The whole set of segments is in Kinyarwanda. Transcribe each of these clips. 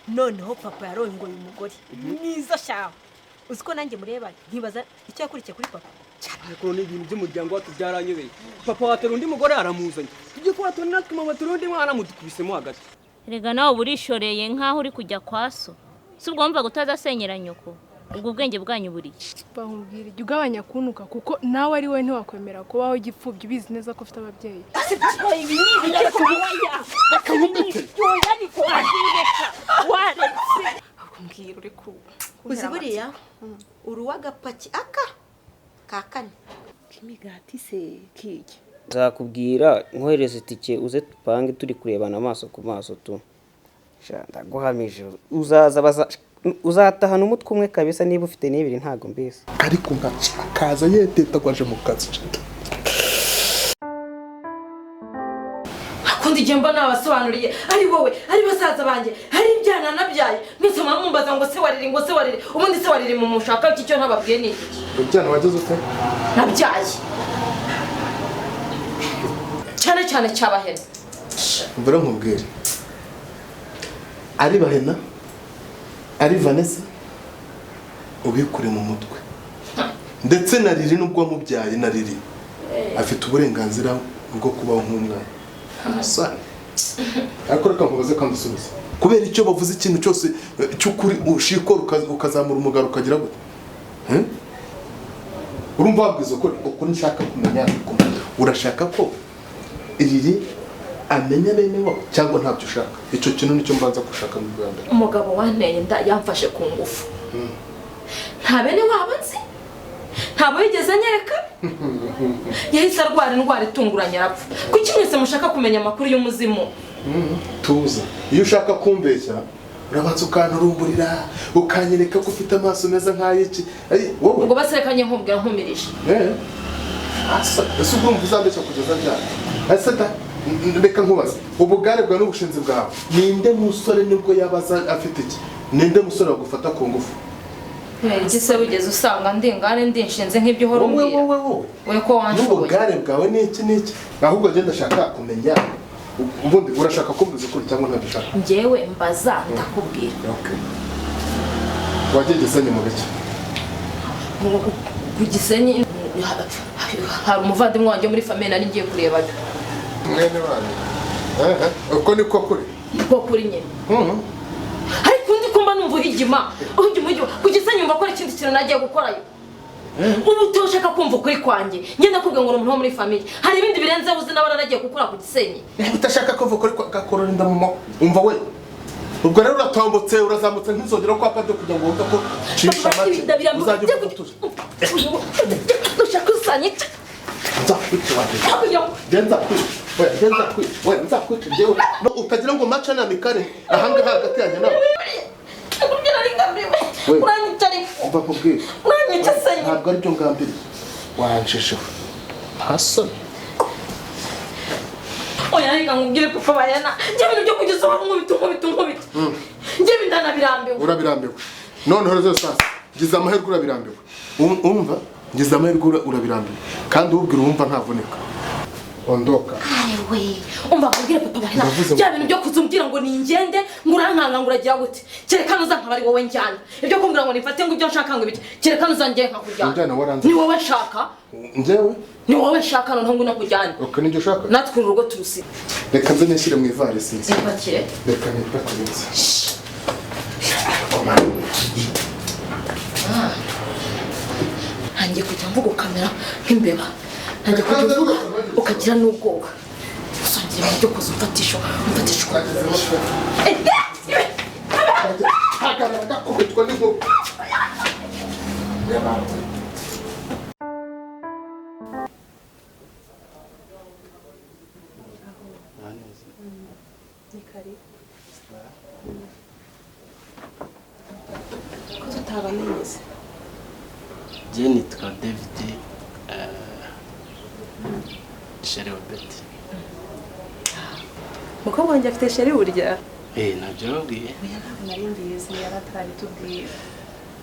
noneho papa yarongoye umugore mwiza shaho uziko nanjye mureba nkibaza icyo yakurikiye kuri papa cyane ko n'ibintu by'umuryango wacu byaranyobeye papa watera undi mugore aramuzanye tujye kubatora natwe mama turundi mwana mudukubisemo hagati rega nawe burishoreye nkaho uri kujya kwa so si ubwo wumva gutazasenyera nyoko ubwo ubwenge bwanyu buriye bahubwira jya ugabanya kunuka kuko nawe ari we ntiwakwemera kubaho igipfubyi ubizi neza ko ufite ababyeyi uzi buriya uruwagapaki aka kakane kimigati se kiki nzakubwira nkohereza itike uze tupange turi kurebana amaso ku maso tu ndaguhamije uzatahana umutwe umwe kabisa niba ufite n'ibiri ntago mbese ariko akaza yeteta kwaje mu kazi akundi igihe mbona abasobanuriye ari wowe ari basaza banjye hari ibyana nabyaye mwese mumbaza ngo se wariri ubundi se wariri mu mushaka iki cyo ntababwiye ni iki ibyana wageze ute nabyaye cyane cyabahena mbura nkubwire ari bahena ari Vanessa ubikure mu mutwe ndetse nariri nubwo mubyaye nariri afite uburenganzira bwo kubaho nk'umwana asana ariko reka nkubaze kandi usubize kubera icyo bavuze ikintu cyose cy'ukuri ushiko ukazamura umugaro ukagira gute urumva wabwiza uko nshaka kumenya urashaka ko iriri amenya bene wabo cyangwa ntabyo ushaka icyo kintu nicyo mbanza gushaka mu Rwanda umugabo wanteye nda yamfashe ku ngufu nta bene wabo nzi ntabo yigeze anyereka yahise arwara indwara itunguranye arapfa kuki mwese mushaka kumenya amakuru y'umuzimu tuza iyo ushaka kumbeshya urabanza ukanturumburira ukanyereka ko ufite amaso meza nk'ayiki wowe ubwo baserekanye nkubwira nkumirije ese ubwo mvuzambeshya kugeza ryari ese reka nkubaze ubugare bwawe n'ubushinzi bwawe ninde musore nibwo yabaza afite iki ninde musore wagufata ku ngufu igise wigeze usanga ndinshinze nk'ibyo uhora umbwira we ko wanshoboye n'ubugare bwawe n'iki ahubwo agenda ashaka kumenya ubundi urashaka kumbuza ukuri cyangwa ntabyo ushaka njyewe mbaza ndakubwira wagiye Gisenyi mu biki ku Gisenyi hari umuvandimwe wanjye muri famille nari ngiye kureba mwene wanyu uko niko kuri niko kuri nyine ariko ndi kumba numva uhigima ku Gisenyi mba akora ikindi kintu nagiye gukorayo ubu utoshaka kumva ukuri kwanjye ngenda kubwira ngo umuntu wo muri famille hari ibindi birenze uzi n'abana nagiye gukora ku Gisenyi utashaka kumva ukuri gakorora inda mu umva we ubwo rero uratombotse urazamutse nk'inzogera kwa pade kugira ngo wumve ko cisha make uzajya gutuza ushaka usanyita utagira ngo maca na mikare ahangaha hagati yanjye nawe ntabwo aribyo ngambiriye wanshesheho ntasoni oya reka nkubwire papa bayana njye ibintu byo kugeza ubu nkubita njye ndanabirambiwe urabirambiwe noneho rero sasa gize amahirwe urabirambiwe umva gize amahirwe urabirambiwe kandi ubwira wumva ntavuneka ondoka ayewe umva nkubwire papa bayana bya bintu byo kuzumbwira ngo ningende ngurankanga nguragira gute kerekana uzankaba ari wowe njyana ibyo kumbwira ngo nifate ngo ibyo nshaka ngo ibiki kerekana uzangiye nkakujyana ni wowe nshaka njyewe ni wowe nshaka noneho ngo nakujyane okay nibyo ushaka natwe urugo turusi reka nze nishyire mu ivarisi nzi ipakire reka nipakire nzi hangiye kujya mvuga ukamera nk'imbeba hangiye kujya uvuga ukagira n'ubwoba usangira ibintu byo kuza umfatisha agakubitwa n'inkuba Jye nitwa David Sherry Obet. Mukobwa wanjye afite sheri burya nabyo babwiye. oya ntabwo nari mbizi yari atarabitubwira.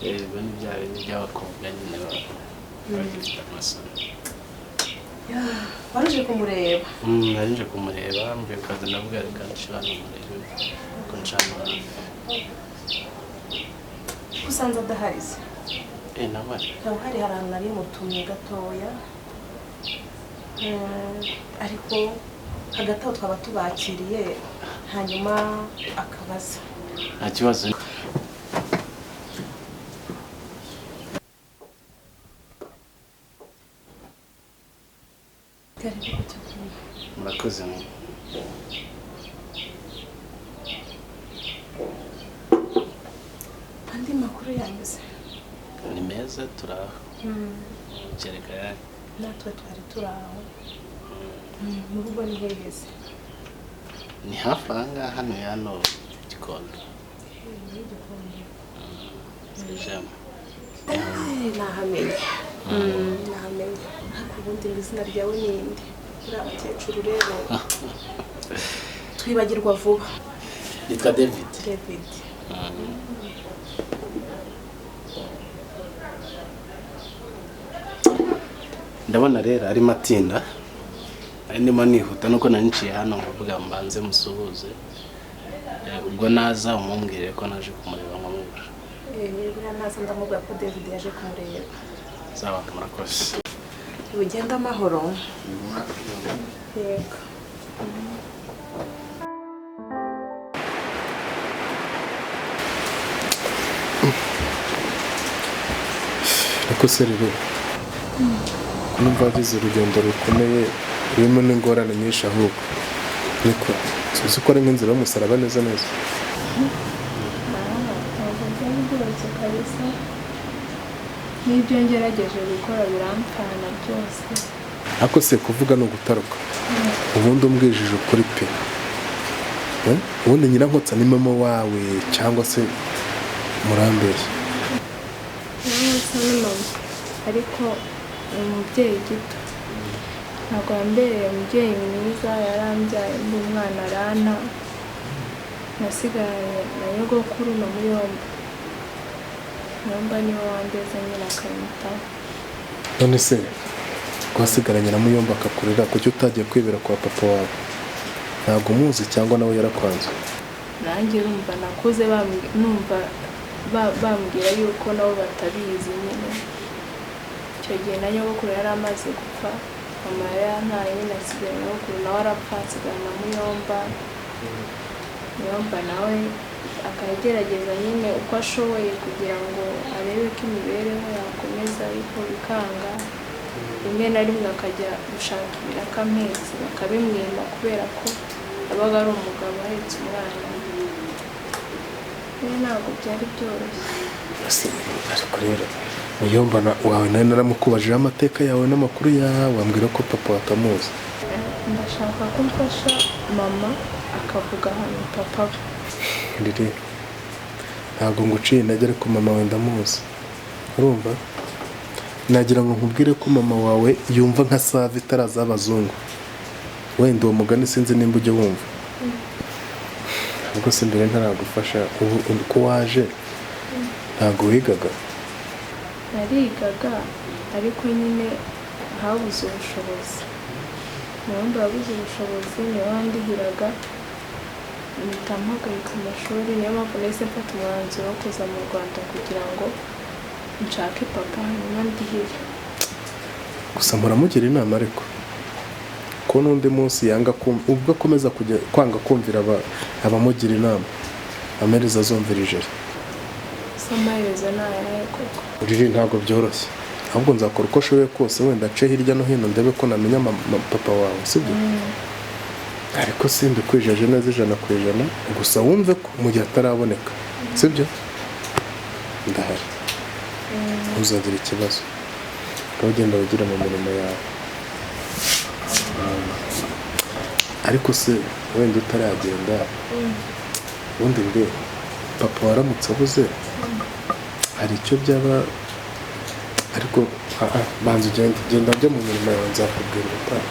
Yego ni bya bintu by'abakobwa nyine baba bafite amasoni. Waruje kumureba? Nari nje kumureba mvuye ku kazi ndavuga reka nshobora kumureba ko nshaka. Usanze adahari se? Nawe nawe hari ahantu nari mutumye gatoya, ariko hagati aho twaba tubakiriye hanyuma akabaza. nta kibazo. Murakoze. Andi makuru yanyuze ni meza turaho. Kereka yawe natwe twari turaho. Mu rugo ni heheze? ni hafi aha ngaha hano hano Gikondo. Sejama nahamenye nahamenye. Ariko ubundi izina ryawe ni inde? Uri abakecuru rero twibagirwa vuba. nitwa David. David. ndabona rero ari matinda ari ndimo nihuta nuko naniciye hano nkavuga mbanze musuhuze, ubwo naza umumbwire ko naje kumureba nkamubura. Buriya naza ndamubwira ko David yaje kumureba. Sawa, murakoze. Ugenda amahoro. Yego. Ariko se rero numva wagize urugendo rukomeye rurimo n'ingorane nyinshi, ahubwo niko tuzi ko ari nk'inzira y'umusaraba neza neza. ntabwo byari byoroshye kabisa, n'ibyo ngerageje gukora birampfana byose. Ariko se kuvuga ni ugutaruka, ubundi umbwijije ukuri pe. Ubundi Nyirankotsa ni mama wawe cyangwa se murambeshya? Nyirankotsa ni mama, ariko ni umubyeyi gito. Ntabwo yambereye umubyeyi mwiza, yarambyaye ndi umwana arana. Nasigaranye na nyogokuru na muyomba. Muyomba niwe wandeze nyine akanyitaho. None se twasigaranye na muyomba akakurera, kuki utagiye kwibera kwa papa wawe? Ntabwo umuzi cyangwa nawe yarakwanze? Nanjye urumva nakuze numva bambwira yuko nabo batabizi nyine. Icyo gihe na nyogokuru yari amaze gupfa, mama yari yantaye nyine asigaye nyogokuru nawe arapfa, asigara na muyomba. Muyomba nawe akagerageza nyine uko ashoboye kugira ngo arebe ko imibereho yakomeza, ariko bikanga. Rimwe na rimwe akajya gushaka ibirakamezi bakabimwima kubera ko yabaga ari umugabo ahetse umwana. Ntabwo byari byoroshye. Ariko rero muyomba wawe nawe naramukubajije amateka yawe n'amakuru yawe, wambwira ko papa watamuzi. Ndashaka ko mfasha mama akavuga ahantu papa we. Riri ntabwo nguciye intege, ariko mama we ndamuzi. Urumva, nagira ngo nkubwire ko mama wawe yumva nka save itaraza abazungu. Wenda uwo mugani sinzi nimba ujya wumva. Ubwo se mbere ntaragufasha, uko waje ntabwo wigaga? Narigaga ariko nyine habuze ubushobozi. Muyomba yabuze ubushobozi, niwe wandihiraga, mpita mpagarika amashuri. Niyo mpamvu nahise mfata umwanzuro wo kuza mu Rwanda kugira ngo nshake papa hanyuma ndihire. Gusa muramugira inama ariko ko n'undi munsi yanga ubwo akomeza kujya kwanga kumvira abamugira inama, amaherezo azumvira ijeri. Gusa amaherezo ni ayahe koko? Riri ntabwo byoroshye, ahubwo nzakora uko ashoboye kose, wenda nce hirya no hino ndebe ko namenya papa wawe, sibyo? Ariko simbikwijeje neza 100%, gusa wumve ko mu gihe ataraboneka, sibyo? Ndahari, ntuzagire ikibazo, ugenda wigira mu mirimo yawe. Ariko se wenda utaragenda, ubundi mbe papa waramutse abuze hari icyo byaba, ariko banza ugenda byo mu mirimo yawe, nzakubwira ubutaha.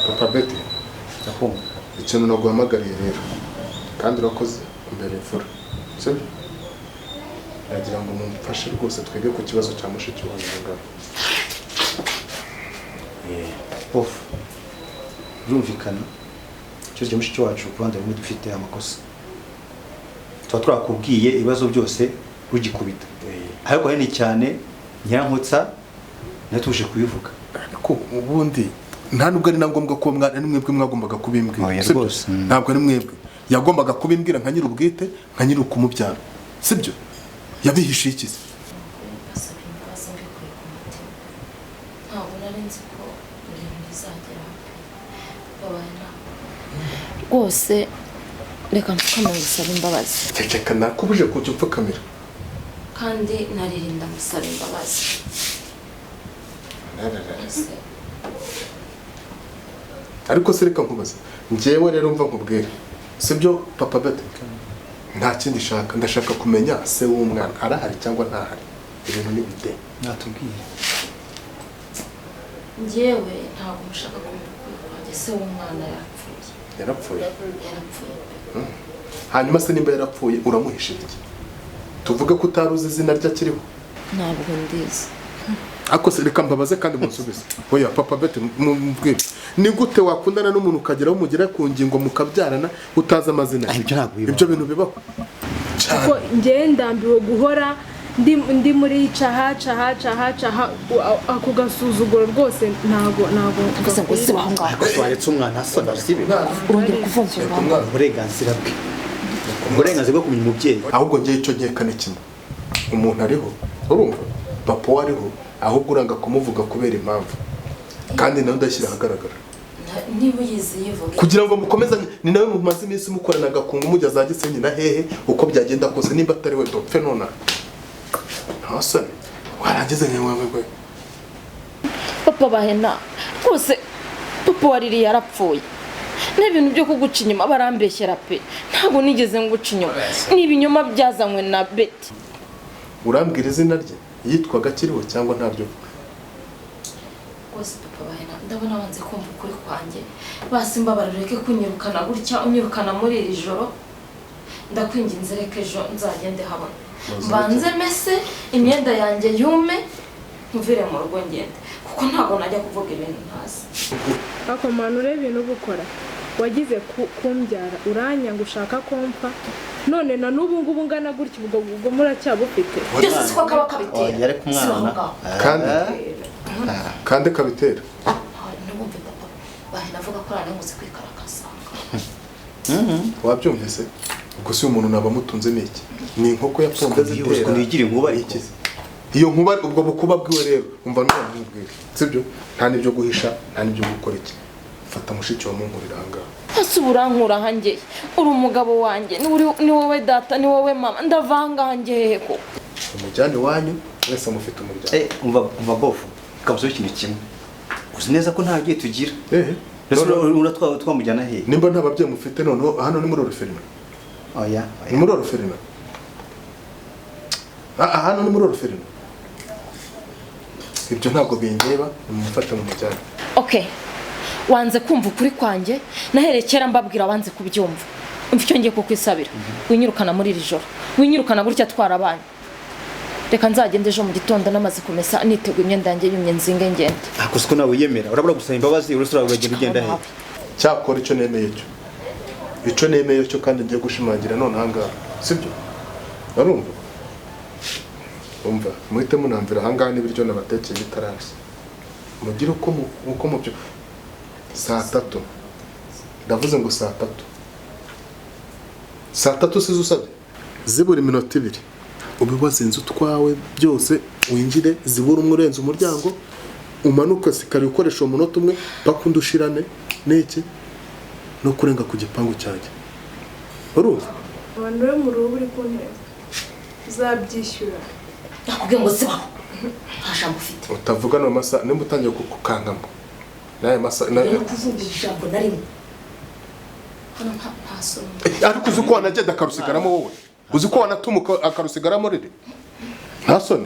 Papa Betty, ndakumva. ikintu naguhamagariye rero kandi urakoze imbere imfura sibyo nagira ngo mumfashe rwose twige ku kibazo cya mushiki wanjye ngaho. Prof, birumvikana ikibazo cya mushiki wacu ku ruhande rumwe dufite amakosa, tuba twakubwiye ibibazo byose rugikubita, ariko hanini cyane Nyirankotsa natuje kubivuga. Ariko ubundi nta nubwo ari na ngombwa ko mwana ni mwebwe mwagombaga kubimbwira sibyo, ntabwo ari mwebwe yagombaga kubimbwira nka nyiri ubwite nka nyiri ukumubyara sibyo, yabihishe ikizi. rwose reka mpfukamire gusaba imbabazi. Ceceka nakubuje kujya upfukamira kandi naririnda musaba imbabazi. ariko se reka nkubaze njyewe rero mva nkubwire sibyo Papa Betty, nta kindi shaka ndashaka kumenya se w'umwana arahari cyangwa ntahari, ibintu ni bite natubwiye. Njyewe ntabwo mushaka kumukuru kwanjye, se w'umwana yarapfuye. Hanyuma se nimba yarapfuye uramuhisha iki? Tuvuge ko utaruzi izina rye akiriho. Ntabwo ndizi. Ako se reka mbabaze kandi munsubize. Oya Papa Betty mubwire. Ni gute wakundana n'umuntu ukageraho mugera ku ngingo mukabyarana utazi amazina? Ibyo bintu bibaho. Ko ngiye ndambiwe guhora ndi muri caha ako gasuzuguro rwose ntago gusa baho ngaho twaretse umwana asaba sibe urongera kuvumvura uburenganzira bwe, uburenganzira bwo kumenya umubyeyi. Ahubwo ngiye icyo nkekane kimwe, umuntu ariho urumva papa wariho, ahubwo uranga kumuvuga kubera impamvu kandi nawe ndashyira ahagaragara niba uyizi yivuga kugira ngo mukomezanye. Ni nawe mumaze iminsi mukorana agakungu mujya za Gisenyi na hehe uko byagenda kose, nimba atari we dopfe nona ntasa warangize nyewe. Papa bahena rwose papa wariri yarapfuye, n'ibintu byo kuguca inyuma barambeshyera pe, ntabwo nigeze nguca inyuma, n'ibinyoma byazanywe na Betty. Urambwira izina rye yitwaga kiriho cyangwa ntabyo? Rwose papa bahena ndabona banze kumva ukuri kwanjye, basimba barareke kunyirukana gutya, unyirukana muri iri joro, ndakwinginze reka ejo nzagende habona banze mese imyenda yanjye yume mvire mu rugo ngende, kuko ntabwo najya kuvuga ibintu ntazi. akomana ureba ibintu gukora wagize kumbyara uranya ngo ushaka kompa, none na n'ubu ngubu ngana gutya ubwo muracyabufite byose siko kaba kabitera. Yari kumwana kandi kabitera. Nubumve papa bahena avuga ko arana muzi kwikarakaza. Wabyumvise? Ubwo si umuntu nabamutunze niki? Ni inkoko yaponde zitera. Nigira inkuba iki? Iyo nkuba ubwo bukuba bwiwe rero umva n'ubwire sibyo, nta nibyo guhisha nta nibyo gukora iki. Fata mushiki wa munkurira hangaha. Hasi urankura hanjye uri umugabo wanjye, ni wowe data, ni wowe mama, ndavanga hanjye heko umujyane wanyu mwese mufite umuryango. umva bofu kabuzo ikintu kimwe, uzi neza ko nta giye tugira. Twamujyana he nimba nta babyeyi mufite? Noneho hano ni muri Oroferina. Oya ni muri Oroferina. Hano ni muri Oroferina. Ibyo ntabwo bindeba, mumufata mu mujyane. Okay, wanze kumva ukuri kwanjye, naherekera mbabwira wanze kubyumva. Umva icyo ngiye kukwisabira, winyirukana muri iri joro, winyirukana gutya twarabanye. Reka nzagende ejo mu gitondo namaze kumesa niteguye imyenda yanjye yumye nzinge ngende. Ako siko nawe yemera, urabura gusaba imbabazi urusura uragenda ugenda he? Cyakora icyo nemeye cyo. Icyo nemeye cyo kandi ngiye gushimangira none hangaha. Sibyo? Urumva? Umva, muhite munamvira hangaha n'ibiryo nabatekeye bitarasi. Mugire uko mubyo. Saa 3. Ndavuze ngo saa 3. Saa 3 sizo usabye. Zibura iminota 2. Ubibaze inzu twawe byose winjire zibura umurenze umuryango umanuka sikari ukoresha umunota umwe bakundushirane neke no kurenga ku gipangu cyanjye. Urumva? Abantu bo mu rugo uri kuntera uzabyishyura. Nakubwiye ngo zibaho. Hasha mufite. Utavuga no masa nimba utangiye kukangamo. Naye masa na kuvuga ijambo narimo. Hano nta somo. Ariko uzi ko wanagenda akarusigaramo wowe. Uzi ko wanatumuka akarusigaramo riri? Nta soni.